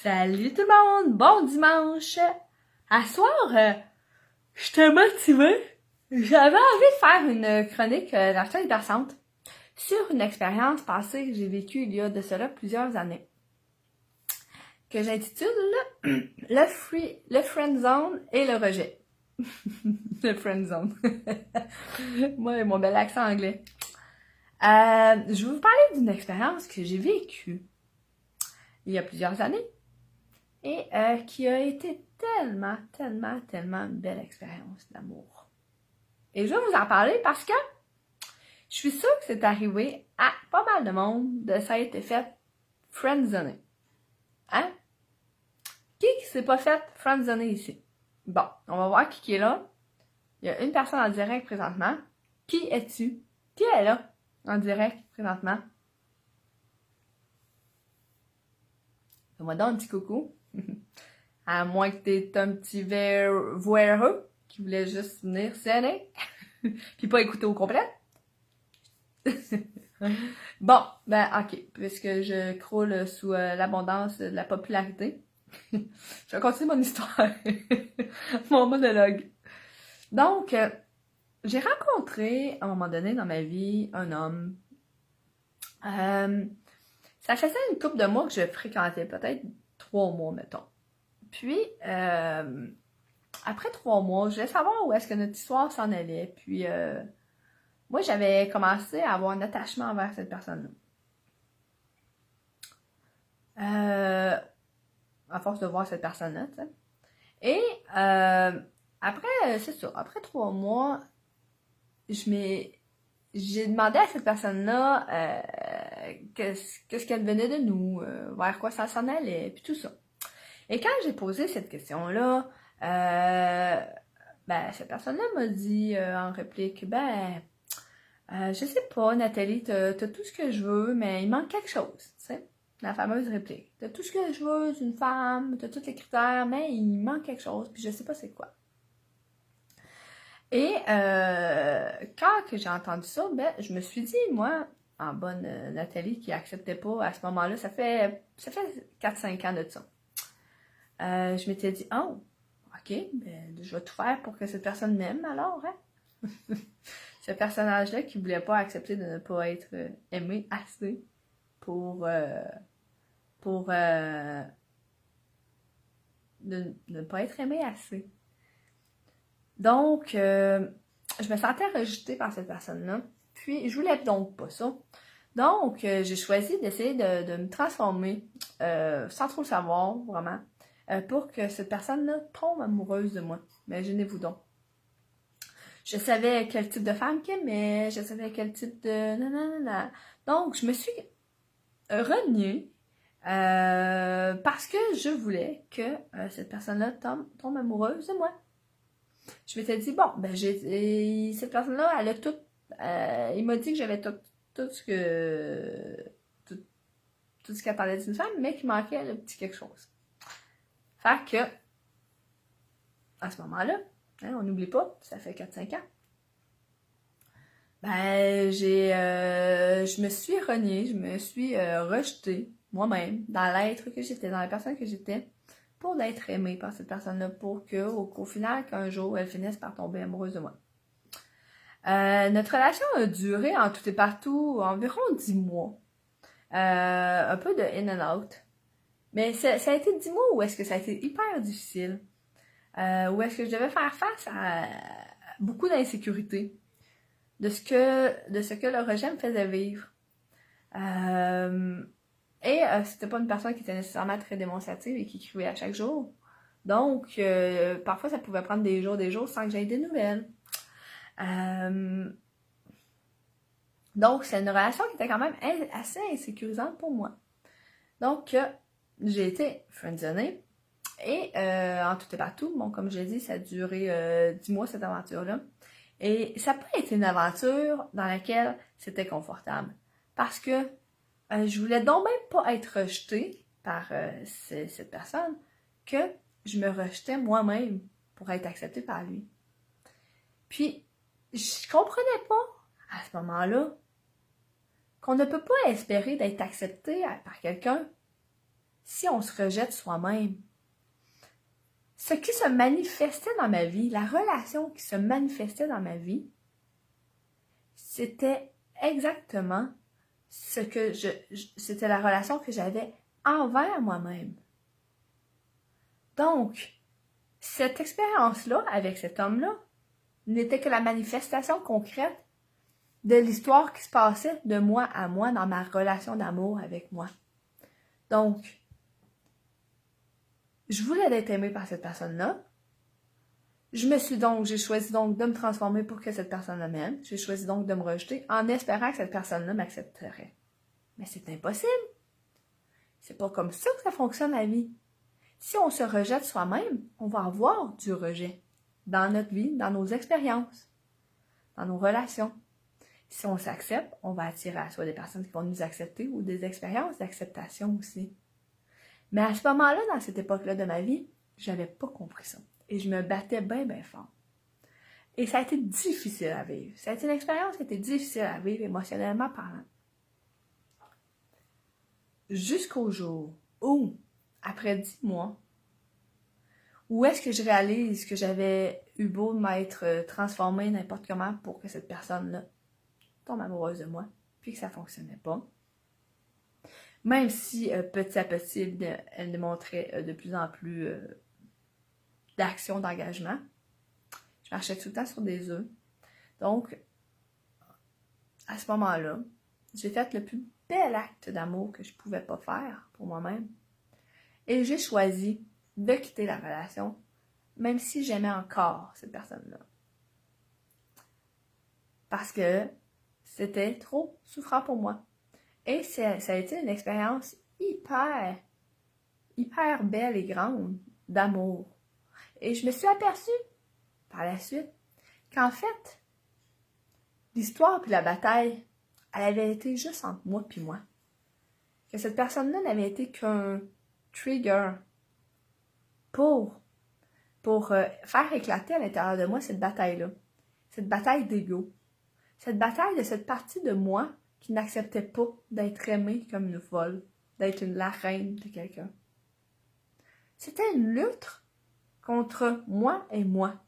Salut tout le monde, bon dimanche! À soir, j'étais motivée. J'avais envie de faire une chronique d'Artiste Hypercentre sur une expérience passée que j'ai vécue il y a de cela plusieurs années, que j'intitule le friend zone et le rejet. Le friend zone. Moi et mon bel accent anglais. Je vais vous parler d'une expérience que j'ai vécue il y a plusieurs années et qui a été tellement une belle expérience d'amour. Et je vais vous en parler parce que je suis sûre que c'est arrivé à pas mal de monde de ça a été fait friendzoner. Hein? Qui s'est pas fait friendzoner ici? Bon, on va voir qui est là. Il y a une personne en direct présentement. Qui es-tu? Qui est là en direct présentement? Fais-moi donc un petit coucou. À moins que t'aies un petit voyeur qui voulait juste venir sonner puis pas écouter au complet. Bon, ben ok, puisque je croule sous l'abondance de la popularité, je vais continuer mon histoire, mon monologue. Donc, j'ai rencontré à un moment donné dans ma vie un homme. Ça faisait une couple de mois que je fréquentais, peut-être 3 mois, mettons. Puis, après 3 mois, je voulais savoir où est-ce que notre histoire s'en allait. Puis, moi, j'avais commencé à avoir un attachement envers cette personne-là. À force de voir cette personne-là, tu sais. Et après, c'est ça, après 3 mois, j'ai demandé à cette personne-là qu'est-ce qu'elle venait de nous, vers quoi ça s'en allait, puis tout ça. Et quand j'ai posé cette question-là, cette personne-là m'a dit en réplique, je sais pas, Nathalie, t'as tout ce que je veux, mais il manque quelque chose, tu sais. La fameuse réplique. T'as tout ce que je veux d'une femme, t'as tous les critères, mais il manque quelque chose, puis je sais pas c'est quoi. Et quand que j'ai entendu ça, je me suis dit, moi, en bonne Nathalie qui acceptait pas à ce moment-là, ça fait 4-5 ans de ça. Je m'étais dit, oh, ok, je vais tout faire pour que cette personne m'aime alors, hein? Ce personnage-là qui voulait pas accepter de ne pas être aimé assez pour de ne pas être aimé assez. Donc, je me sentais rejetée par cette personne-là. Puis, je voulais donc pas ça. Donc, j'ai choisi d'essayer de me transformer, sans trop le savoir, vraiment, pour que cette personne-là tombe amoureuse de moi. Imaginez-vous donc. Je savais quel type de femme qu'elle aimait, je savais quel type de nanana. Donc, je me suis reniée parce que je voulais que cette personne-là tombe amoureuse de moi. Je m'étais dit, bon, cette personne-là, elle a tout, il m'a dit que j'avais tout ce qu'elle attendait d'une femme, mais qu'il manquait le petit quelque chose. Fait que, à ce moment-là, hein, on n'oublie pas, ça fait 4-5 ans, je me suis reniée, je me suis rejetée moi-même dans l'être que j'étais, dans la personne que j'étais, pour d'être aimée par cette personne-là, pour qu'au final, qu'un jour, elle finisse par tomber amoureuse de moi. Notre relation a duré en tout et partout environ 10 mois. Un peu de in and out. Mais ça a été 10 mois où est-ce que ça a été hyper difficile. Où est-ce que je devais faire face à beaucoup d'insécurité de ce que le rejet me faisait vivre. C'était pas une personne qui était nécessairement très démonstrative et qui écrivait à chaque jour. Donc, parfois, ça pouvait prendre des jours sans que j'aie des nouvelles. Donc, c'est une relation qui était quand même assez insécurisante pour moi. Donc, j'ai été friendzonée. Et en tout et partout, bon, comme je l'ai dit, ça a duré 10 mois cette aventure-là. Et ça n'a pas été une aventure dans laquelle c'était confortable. Parce que je voulais donc même pas être rejetée par cette personne que je me rejetais moi-même pour être acceptée par lui. Puis, je comprenais pas à ce moment-là qu'on ne peut pas espérer d'être accepté par quelqu'un si on se rejette soi-même, ce qui se manifestait dans ma vie, la relation qui se manifestait dans ma vie, c'était exactement ce que c'était la relation que j'avais envers moi-même. Donc, cette expérience-là, avec cet homme-là, n'était que la manifestation concrète de l'histoire qui se passait de moi à moi dans ma relation d'amour avec moi. Donc, je voulais être aimée par cette personne-là. J'ai choisi donc de me transformer pour que cette personne-là m'aime. J'ai choisi donc de me rejeter en espérant que cette personne-là m'accepterait. Mais c'est impossible. C'est pas comme ça que ça fonctionne la vie. Si on se rejette soi-même, on va avoir du rejet dans notre vie, dans nos expériences, dans nos relations. Si on s'accepte, on va attirer à soi des personnes qui vont nous accepter ou des expériences d'acceptation aussi. Mais à ce moment-là, dans cette époque-là de ma vie, j'avais pas compris ça. Et je me battais bien, bien fort. Et ça a été difficile à vivre. Ça a été une expérience qui a été difficile à vivre émotionnellement parlant. Jusqu'au jour où, après 10 mois, où est-ce que je réalise que j'avais eu beau m'être transformée n'importe comment pour que cette personne-là tombe amoureuse de moi, puis que ça fonctionnait pas. Même si petit à petit, elle démontrait de plus en plus d'action, d'engagement. Je marchais tout le temps sur des œufs. Donc, à ce moment-là, j'ai fait le plus bel acte d'amour que je pouvais pas faire pour moi-même. Et j'ai choisi de quitter la relation, même si j'aimais encore cette personne-là. Parce que c'était trop souffrant pour moi. Et ça a été une expérience hyper belle et grande d'amour. Et je me suis aperçue, par la suite, qu'en fait, l'histoire puis la bataille, elle avait été juste entre moi puis moi. Que cette personne-là n'avait été qu'un trigger pour faire éclater à l'intérieur de moi cette bataille-là. Cette bataille d'ego. Cette bataille de cette partie de moi qui n'acceptait pas d'être aimée comme une folle, d'être la reine de quelqu'un. C'était une lutte contre moi et moi.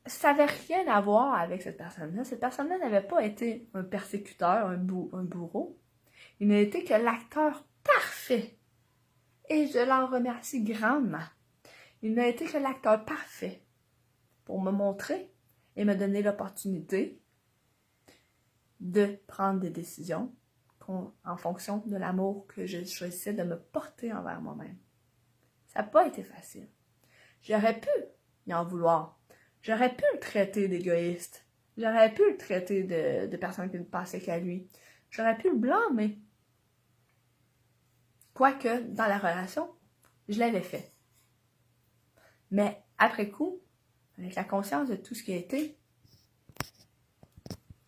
Ça n'avait rien à voir avec cette personne-là. Cette personne-là n'avait pas été un persécuteur, un bourreau. Il n'a été que l'acteur parfait. Et je l'en remercie grandement. Il n'a été que l'acteur parfait pour me montrer et me donner l'opportunité de prendre des décisions en fonction de l'amour que je choisissais de me porter envers moi-même. Ça n'a pas été facile. J'aurais pu y en vouloir. J'aurais pu le traiter d'égoïste. J'aurais pu le traiter de personne qui ne pensait qu'à lui. J'aurais pu le blâmer. Quoique, dans la relation, je l'avais fait. Mais après coup, avec la conscience de tout ce qui a été,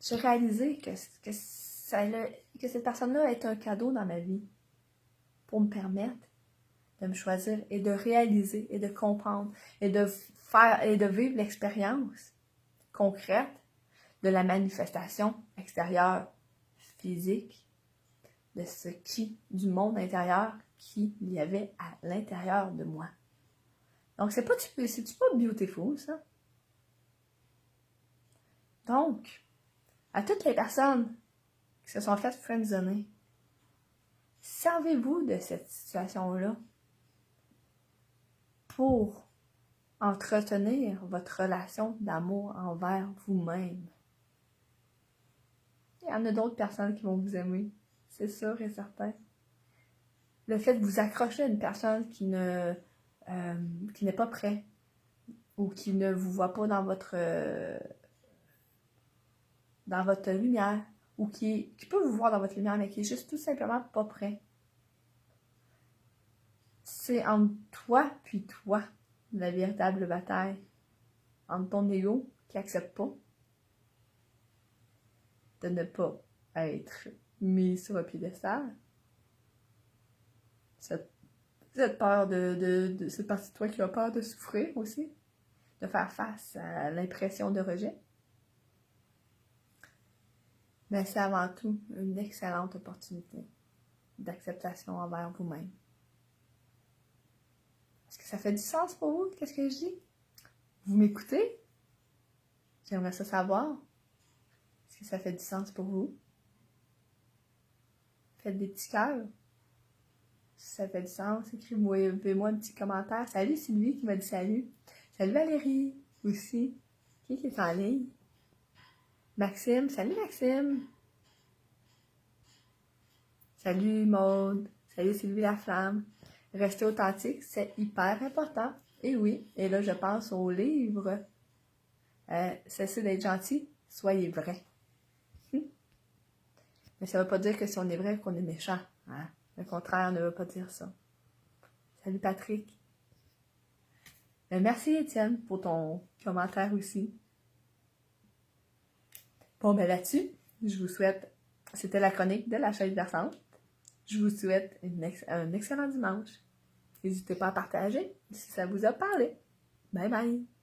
j'ai réalisé que cette personne-là est un cadeau dans ma vie pour me permettre de me choisir et de réaliser et de comprendre et de vivre l'expérience concrète de la manifestation extérieure physique du monde intérieur qu'il y avait à l'intérieur de moi. Donc, c'est pas beautiful, ça? Donc, à toutes les personnes qui se sont faites friendzoner, servez-vous de cette situation-là pour entretenir votre relation d'amour envers vous-même. Il y en a d'autres personnes qui vont vous aimer, c'est sûr et certain. Le fait de vous accrocher à une personne qui n'est pas prêt ou qui ne vous voit pas dans votre lumière ou qui peut vous voir dans votre lumière mais qui est juste tout simplement pas prêt. C'est entre toi puis toi la véritable bataille. Entre ton ego qui accepte pas de ne pas être mis sur un piédestal. Cette peur de cette partie de toi qui a peur de souffrir aussi, de faire face à l'impression de rejet. Mais c'est avant tout une excellente opportunité d'acceptation envers vous-même. Est-ce que ça fait du sens pour vous? Qu'est-ce que je dis? Vous m'écoutez? J'aimerais ça savoir. Est-ce que ça fait du sens pour vous? Faites des petits cœurs. Si ça fait du sens, écrivez-moi un petit commentaire. Salut Sylvie qui m'a dit salut. Salut Valérie aussi. Qui est en ligne? Maxime. Salut Maxime. Salut Maude. Salut Sylvie Laflamme. Rester authentique, c'est hyper important. Et oui, et là je pense au livre. Cessez d'être gentil, soyez vrai. Mais ça ne veut pas dire que si on est vrai, qu'on est méchant. Hein? Le contraire ne veut pas dire ça. Salut Patrick. Merci Étienne pour ton commentaire aussi. Bon, ben là-dessus, je vous souhaite, c'était la chronique de la chaise versante. Je vous souhaite un excellent dimanche. N'hésitez pas à partager si ça vous a parlé. Bye bye!